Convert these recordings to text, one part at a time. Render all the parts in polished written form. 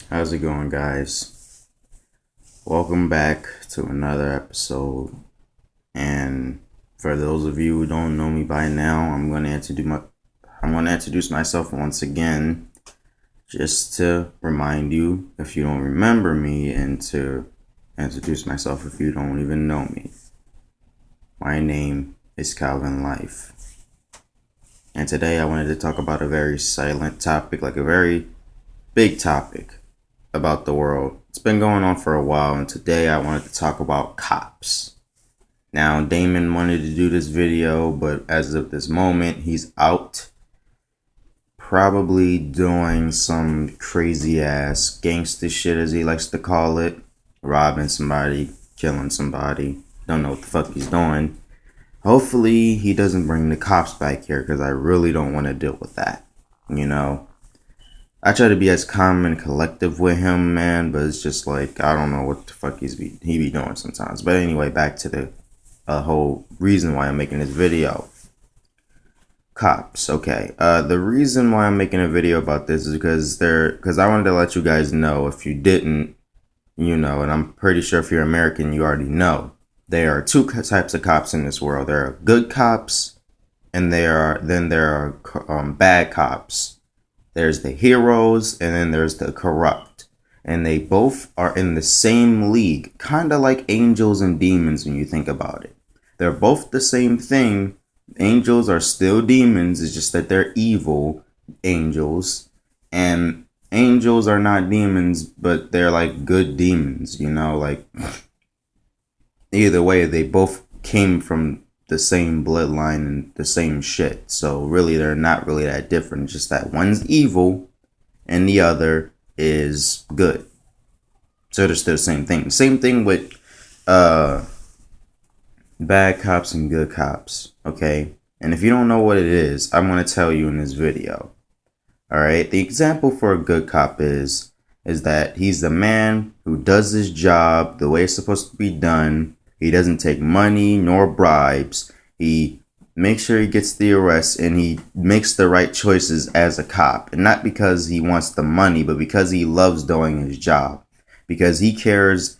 How's it going, guys? Welcome back to another episode. And for those of you who don't know me by now, I'm going to introduce myself once again, just to remind you if you don't remember me, and to introduce myself if you don't even know me. My name is Calvin Life, and today I wanted to talk about a very silent topic, like a very big topic about the world. It's been going on for a while, and today I wanted to talk about cops. Now, Damon wanted to do this video, but as of this moment, he's out, probably doing some crazy ass gangster shit, as he likes to call it, robbing somebody, killing somebody. Don't know what the fuck he's doing. Hopefully, he doesn't bring the cops back here, because I really don't want to deal with that. You know, I try to be as calm and collective with him, man, but it's just like, I don't know what the fuck he be doing sometimes. But anyway, back to the whole reason why I'm making this video. Cops, okay. The reason why I'm making a video about this is because I wanted to let you guys know, if you didn't, and I'm pretty sure if you're American, you already know. There are two types of cops in this world. There are good cops, and there are bad cops. There's the heroes, and then there's the corrupt. And they both are in the same league, kind of like angels and demons when you think about it. They're both the same thing. Angels are still demons, it's just that they're evil angels. And angels are not demons, but they're like good demons, like either way, they both came from the same bloodline and the same shit. So really, they're not really that different. Just that one's evil and the other is good. So they're still the same thing. Same thing with bad cops and good cops. Okay. And if you don't know what it is, I'm going to tell you in this video. All right. The example for a good cop is that he's the man who does his job the way it's supposed to be done. He doesn't take money nor bribes. He makes sure he gets the arrest, and he makes the right choices as a cop. And not because he wants the money, but because he loves doing his job. Because he cares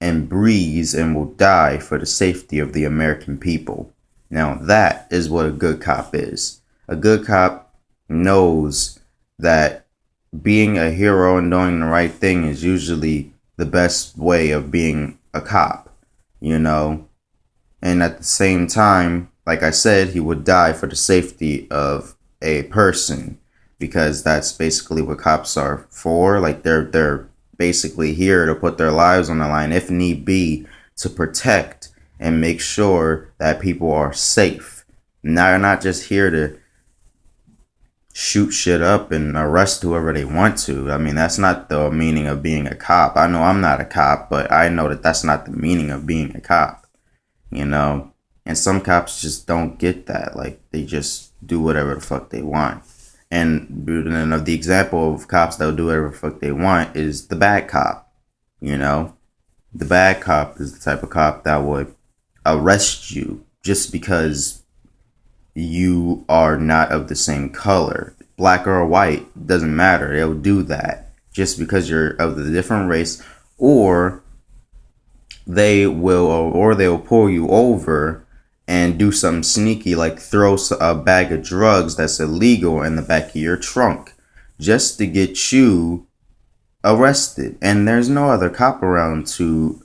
and breathes and will die for the safety of the American people. Now, that is what a good cop is. A good cop knows that being a hero and doing the right thing is usually the best way of being a cop. And at the same time, like I said, he would die for the safety of a person, because that's basically what cops are for. Like they're basically here to put their lives on the line if need be, to protect and make sure that people are safe. Now, they're not just here to shoot shit up and arrest whoever they want to. I mean, that's not the meaning of being a cop. I know I'm not a cop, but I know that that's not the meaning of being a cop, And some cops just don't get that. Like, they just do whatever the fuck they want. And the example of cops that will do whatever the fuck they want is the bad cop, The bad cop is the type of cop that would arrest you just because you are not of the same color. Black or white, doesn't matter. They'll do that just because you're of the different race, or they'll pull you over and do something sneaky, like throw a bag of drugs that's illegal in the back of your trunk just to get you arrested. And there's no other cop around to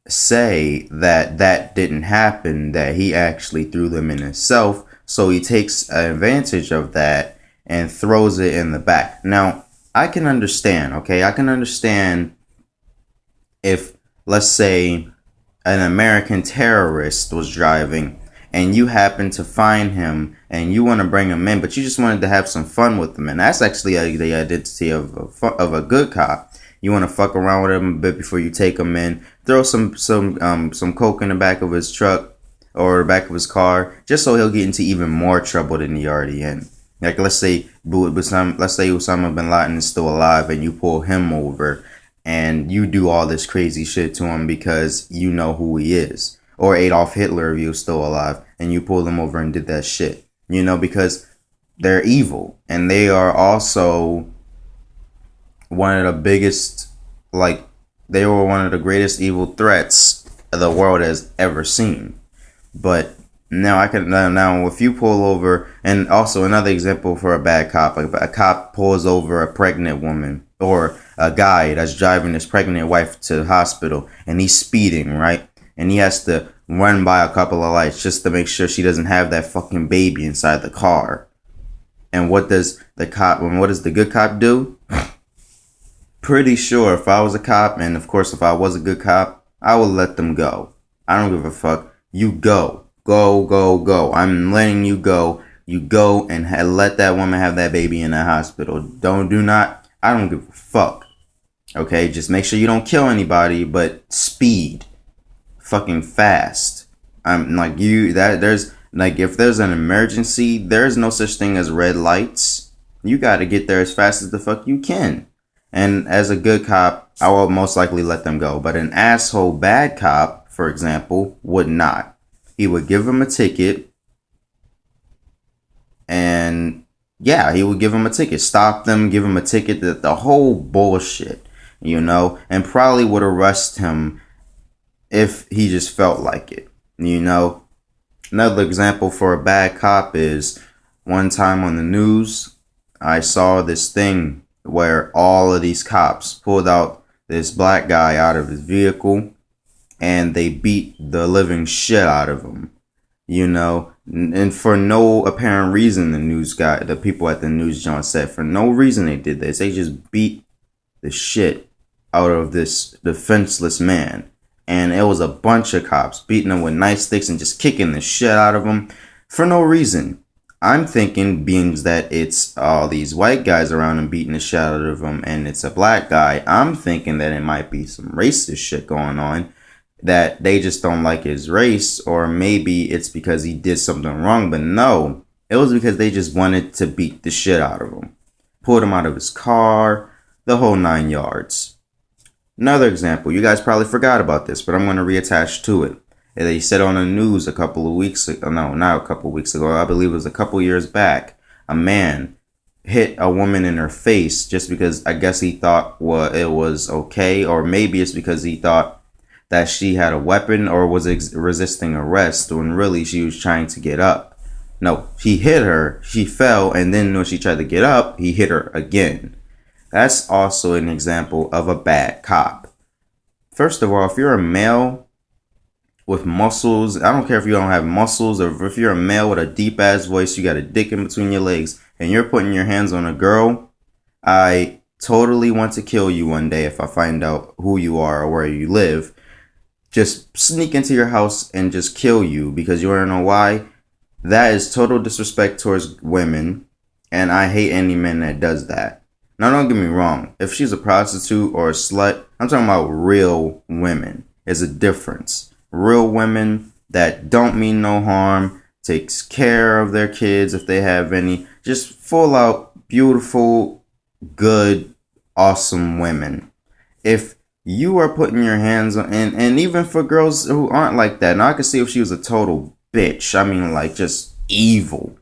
say that didn't happen, that he actually threw them in himself. So he takes advantage of that and throws it in the back. Now, I can understand, okay? I can understand if, let's say, an American terrorist was driving and you happen to find him and you want to bring him in, but you just wanted to have some fun with him. And that's actually the identity of a good cop. You want to fuck around with him a bit before you take him in. Throw some coke in the back of his truck or the back of his car, just so he'll get into even more trouble than he already in. Like, let's say Osama bin Laden is still alive, and you pull him over, and you do all this crazy shit to him because you know who he is. Or Adolf Hitler, if he was still alive, and you pull them over and did that shit. Because they're evil, and they are also one of the biggest, like, they were one of the greatest evil threats the world has ever seen. But now I can now if you pull over, and also another example for a bad cop, like a cop pulls over a pregnant woman or a guy that's driving his pregnant wife to the hospital and he's speeding, right? And he has to run by a couple of lights just to make sure she doesn't have that fucking baby inside the car. And what does the good cop do? Pretty sure if I was a cop, and of course if I was a good cop, I would let them go. I don't give a fuck. You go. Go, go, go. I'm letting you go. You go and let that woman have that baby in that hospital. I don't give a fuck. Okay, just make sure you don't kill anybody, but speed. Fucking fast. I'm like there's like, if there's an emergency, there's no such thing as red lights. You gotta get there as fast as the fuck you can. And as a good cop, I will most likely let them go. But an asshole bad cop, for example, would not. He would give them a ticket. And yeah, he would give them a ticket. Stop them, give them a ticket. The whole bullshit, and probably would arrest him if he just felt like it, Another example for a bad cop is one time on the news, I saw this thing where all of these cops pulled out this black guy out of his vehicle and they beat the living shit out of him, and for no apparent reason. The people at the news joint said for no reason they did this. They just beat the shit out of this defenseless man. And it was a bunch of cops beating him with nightsticks and just kicking the shit out of him for no reason. I'm thinking, being that it's all these white guys around him beating the shit out of him and it's a black guy, I'm thinking that it might be some racist shit going on, that they just don't like his race, or maybe it's because he did something wrong. But no, it was because they just wanted to beat the shit out of him. Pulled him out of his car, the whole 9 yards. Another example, you guys probably forgot about this, but I'm going to reattach to it. They said on the news a couple of weeks ago, no, not a couple of weeks ago, I believe it was a couple years back, a man hit a woman in her face just because I guess he thought it was okay, or maybe it's because he thought that she had a weapon or was resisting arrest when really she was trying to get up. No, he hit her, she fell, and then when she tried to get up, he hit her again. That's also an example of a bad cop. First of all, if you're a male with muscles, I don't care if you don't have muscles, or if you're a male with a deep ass voice, you got a dick in between your legs, and you're putting your hands on a girl, I totally want to kill you one day if I find out who you are or where you live. Just sneak into your house and just kill you, because you want to know why? That is total disrespect towards women, and I hate any man that does that. Now, don't get me wrong. If she's a prostitute or a slut, I'm talking about real women. There's a difference. Real women that don't mean no harm, takes care of their kids if they have any. Just full out beautiful, good, awesome women. If you are putting your hands on, and even for girls who aren't like that, now I could see if she was a total bitch. I mean, like, just evil.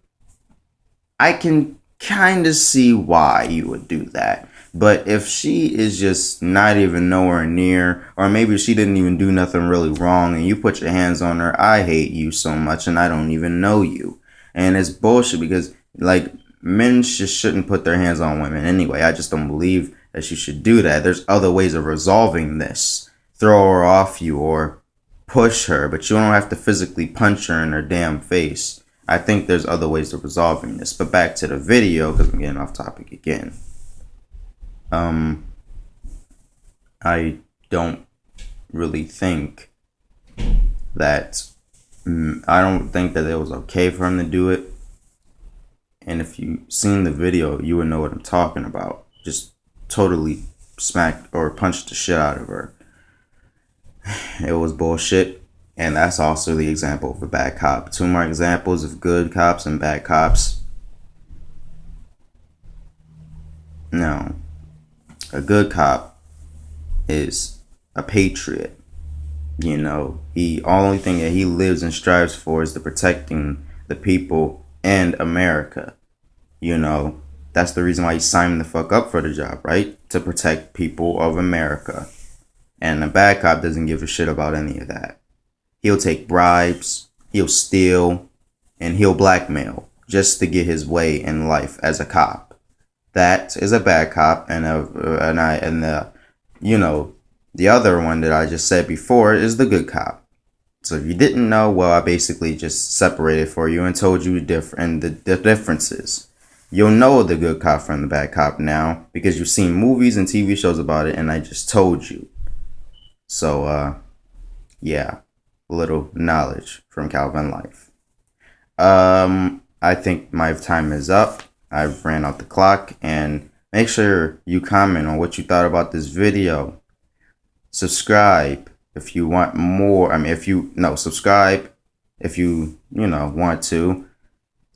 I can kind of see why you would do that. But if she is just not even nowhere near, or maybe she didn't even do nothing really wrong, and you put your hands on her, I hate you so much, and I don't even know you. And it's bullshit, because, like, men just shouldn't put their hands on women anyway. I just don't believe that you should do that. There's other ways of resolving this. Throw her off you or push her, but you don't have to physically punch her in her damn face. I think there's other ways of resolving this. But back to the video, because I'm getting off topic again. I don't really think that, I don't think that it was okay for him to do it. And if you seen the video, you would know what I'm talking about. Just totally smacked or punched the shit out of her. It was bullshit. And that's also the example of a bad cop. Two more examples of good cops and bad cops. No. A good cop is a patriot. The only thing that he lives and strives for is the protecting the people and America. That's the reason why he signed the fuck up for the job, right? To protect people of America. And the bad cop doesn't give a shit about any of that. He'll take bribes, he'll steal, and he'll blackmail just to get his way in life as a cop. That is a bad cop, the other one that I just said before is the good cop. So if you didn't know, well, I basically just separated for you and told you the differences. You'll know the good cop from the bad cop now because you've seen movies and TV shows about it, and I just told you. So, yeah, a little knowledge from Calvin Life. I think my time is up. I've ran out the clock, and make sure you comment on what you thought about this video. Subscribe if you want more. Subscribe if you want to.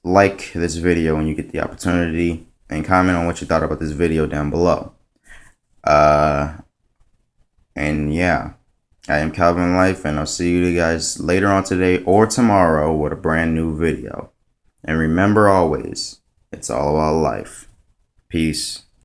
Like this video when you get the opportunity, and comment on what you thought about this video down below. And yeah, I am Calvin Life, and I'll see you guys later on today or tomorrow with a brand new video. And remember always, it's all about life. Peace.